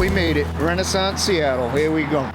we made it. Renaissance Seattle. Here we go.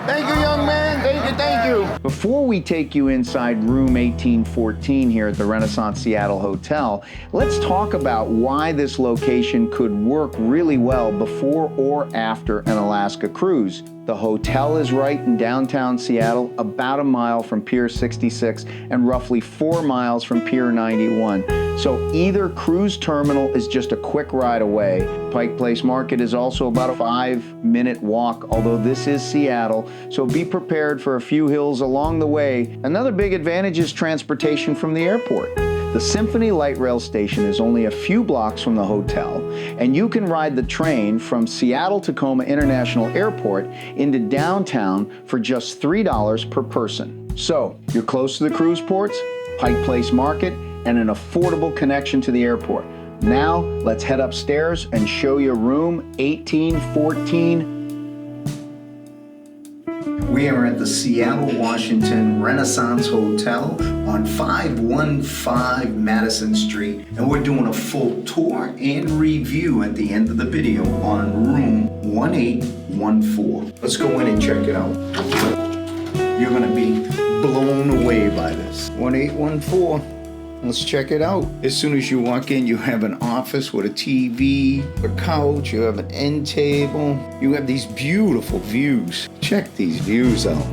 Thank you, young man. Thank you. Before we take you inside room 1814 here at the Renaissance Seattle Hotel, let's talk about why this location could work really well before or after an Alaska cruise. The hotel is right in downtown Seattle, about a mile from Pier 66 and roughly 4 miles from Pier 91. So either cruise terminal is just a quick ride away. Pike Place Market is also about a 5-minute walk, although this is Seattle, so be prepared for a few hills along the way. Another big advantage is transportation from the airport. The Symphony Light Rail station is only a few blocks from the hotel, and you can ride the train from Seattle-Tacoma International Airport into downtown for just $3 per person. So, you're close to the cruise ports, Pike Place Market, and an affordable connection to the airport. Now, let's head upstairs and show you room 1814. We are at the Seattle, Washington Renaissance Hotel on 515 Madison Street, and we're doing a full tour and review at the end of the video on room 1814. Let's go in and check it out. You're gonna be blown away by this. 1814. Let's check it out. As soon as you walk in, you have an office with a TV, a couch, you have an end table. You have these beautiful views. Check these views out.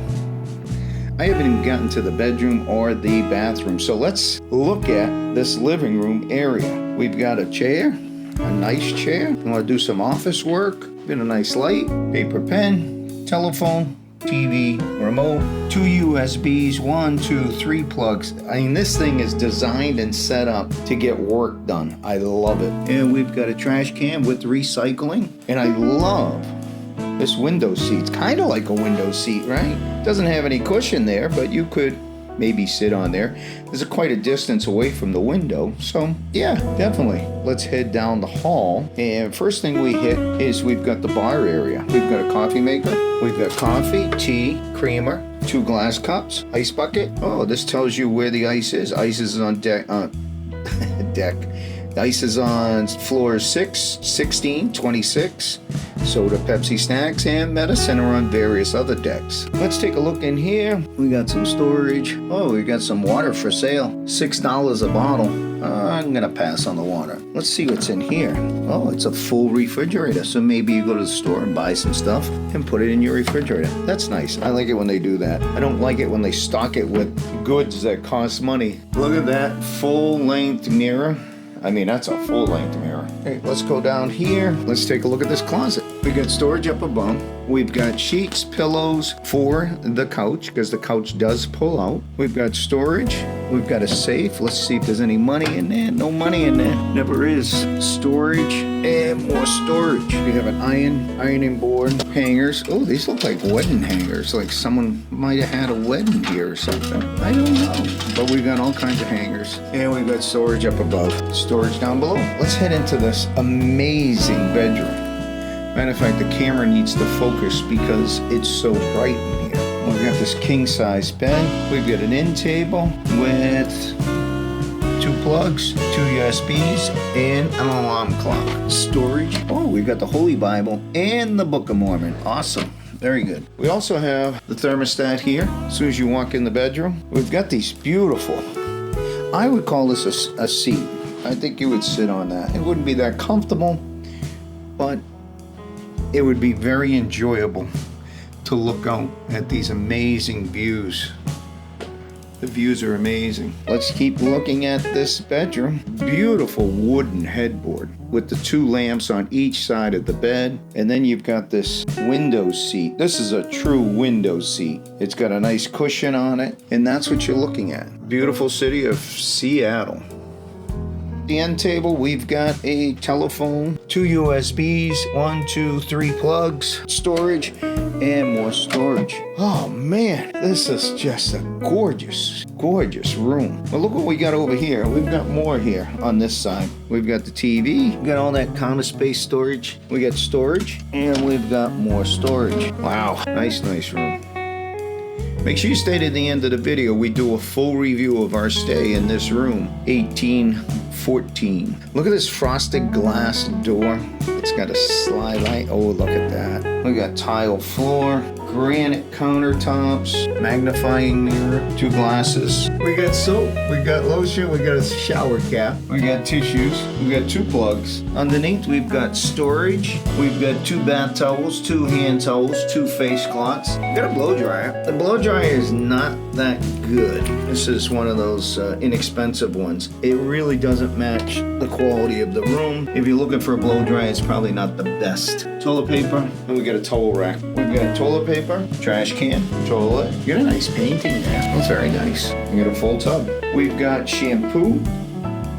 I haven't even gotten to the bedroom or the bathroom, so let's look at this living room area. We've got a chair, a nice chair. You want to do some office work? Been a nice light, paper pen, telephone, TV, remote, 2 USBs, 1, 2, 3 plugs. I mean, this thing is designed and set up to get work done. I love it. And we've got a trash can with recycling. And I love this window seat. It's kind of like a window seat, right? Doesn't have any cushion there, but you could maybe sit on there. There's quite a distance away from the window, so yeah, definitely. Let's head down the hall, and first thing we hit is we've got the bar area. We've got a coffee maker, we've got coffee, tea, creamer, 2 glass cups, ice bucket. Oh, this tells you where the ice is. Ice is on deck. The ice is on floors 6, 16, 26. Soda, Pepsi snacks, and medicine are on various other decks. Let's take a look in here. We got some storage. Oh, we got some water for sale. $6 a bottle. I'm gonna pass on the water. Let's see what's in here. Oh, it's a full refrigerator. So maybe you go to the store and buy some stuff and put it in your refrigerator. That's nice. I like it when they do that. I don't like it when they stock it with goods that cost money. Look at that full-length mirror. I mean, that's a full-length mirror. Hey, let's go down here. Let's take a look at this closet. We got storage up above. We've got sheets, pillows for the couch, because the couch does pull out. We've got storage. We've got a safe. Let's see if there's any money in there. No money in there. Never is. Storage and more storage. We have an ironing board, hangers. Oh, these look like wedding hangers. Like someone might have had a wedding here or something. I don't know. But we've got all kinds of hangers. And we've got storage up above. Storage down below. Let's head into this amazing bedroom. Matter of fact, the camera needs to focus because it's so bright in here. We've got this king-size bed. We've got an end table with 2 plugs, 2 USBs, and an alarm clock. Storage. Oh, we've got the Holy Bible and the Book of Mormon. Awesome. Very good. We also have the thermostat here. As soon as you walk in the bedroom, we've got these beautiful, I would call this a seat. I think you would sit on that. It wouldn't be that comfortable, but it would be very enjoyable to look out at these amazing views. The views are amazing. Let's keep looking at this bedroom. Beautiful wooden headboard with the 2 lamps on each side of the bed. And then you've got this window seat. This is a true window seat. It's got a nice cushion on it, and that's what you're looking at. Beautiful city of Seattle. The end table, we've got a telephone, 2 USBs, 1, 2, 3 plugs, storage, and more storage. Oh man, this is just a gorgeous, gorgeous room. But look what we got over here. We've got more here on this side. We've got the TV, we've got all that counter space storage. We got storage, and we've got more storage. Wow, nice room. Make sure you stay to the end of the video. We do a full review of our stay in this room, 1814. Look at this frosted glass door. It's got a slide light. Oh, look at that. We got tile floor, granite countertops, magnifying mirror, 2 glasses. We got soap, we got lotion, we got a shower cap, we got tissues, we got 2 plugs. Underneath we've got storage, we've got 2 bath towels, 2 hand towels, 2 face cloths. We got a blow dryer. The blow dryer is not that good. This is one of those inexpensive ones. It really doesn't match the quality of the room. If you're looking for a blow dryer, it's probably not the best. Toilet paper, and we got a towel rack. We've got toilet paper, trash can, toilet. You got a nice painting there. That's very nice. We got a full tub. We've got shampoo,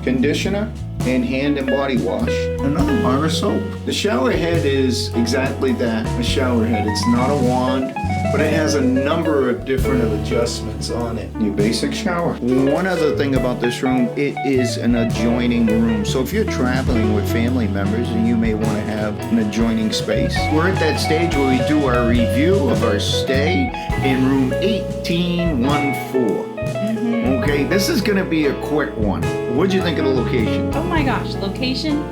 conditioner, and hand and body wash. Another bar of soap. The shower head is exactly that, a shower head. It's not a wand, but it has a number of different adjustments on it. Your basic shower. One other thing about this room, it is an adjoining room. So if you're traveling with family members and you may want to have an adjoining space, we're at that stage where we do our review of our stay in room 1814. Okay, this is gonna be a quick one. What'd you think of the location? Oh my gosh, location,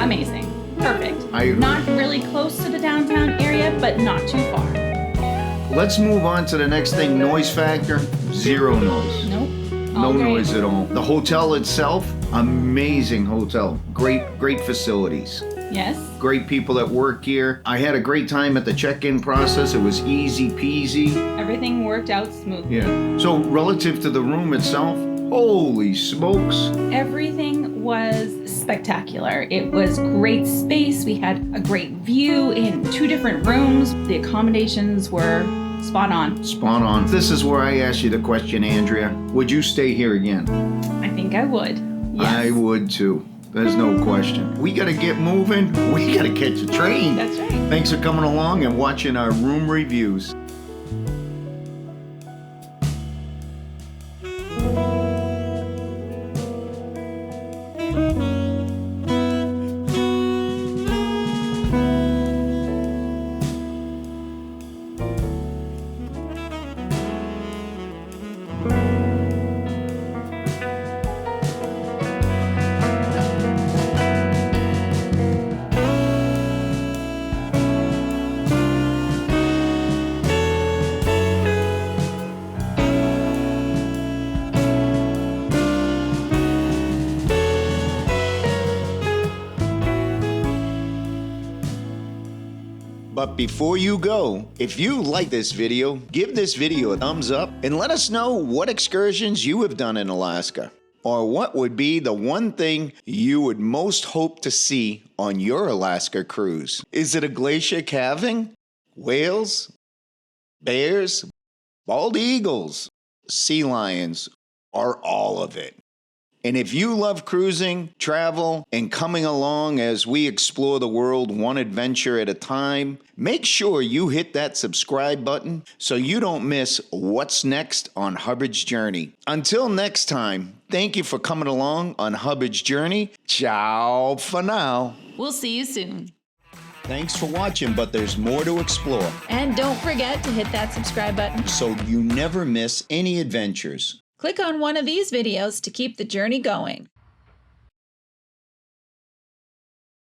amazing, perfect. I agree. Not really close to the downtown area, but not too far. Let's move on to the next thing. Noise factor, 0 noise. Nope. No All great. noise at all. The hotel itself, amazing hotel. Great facilities. Yes. Great people that work here. I had a great time at the check-in process. It was easy peasy. Everything worked out smoothly. Yeah. So relative to the room itself, holy smokes. Everything was spectacular. It was great space. We had a great view in 2 different rooms. The accommodations were spot on. Spot on. This is where I ask you the question, Andrea. Would you stay here again? I think I would. Yes. I would too. There's no question. We gotta get moving. We gotta catch a train. That's right. Thanks for coming along and watching our room reviews. But before you go, if you like this video, give this video a thumbs up and let us know what excursions you have done in Alaska. Or what would be the one thing you would most hope to see on your Alaska cruise? Is it a glacier calving? Whales? Bears? Bald eagles? Sea lions? Or all of it? And if you love cruising, travel, and coming along as we explore the world one adventure at a time, make sure you hit that subscribe button so you don't miss what's next on Hubbards Journey. Until next time, thank you for coming along on Hubbards Journey. Ciao for now. We'll see you soon. Thanks for watching, but there's more to explore, And don't forget to hit that subscribe button. so you never miss any adventures. Click on one of these videos to keep the journey going.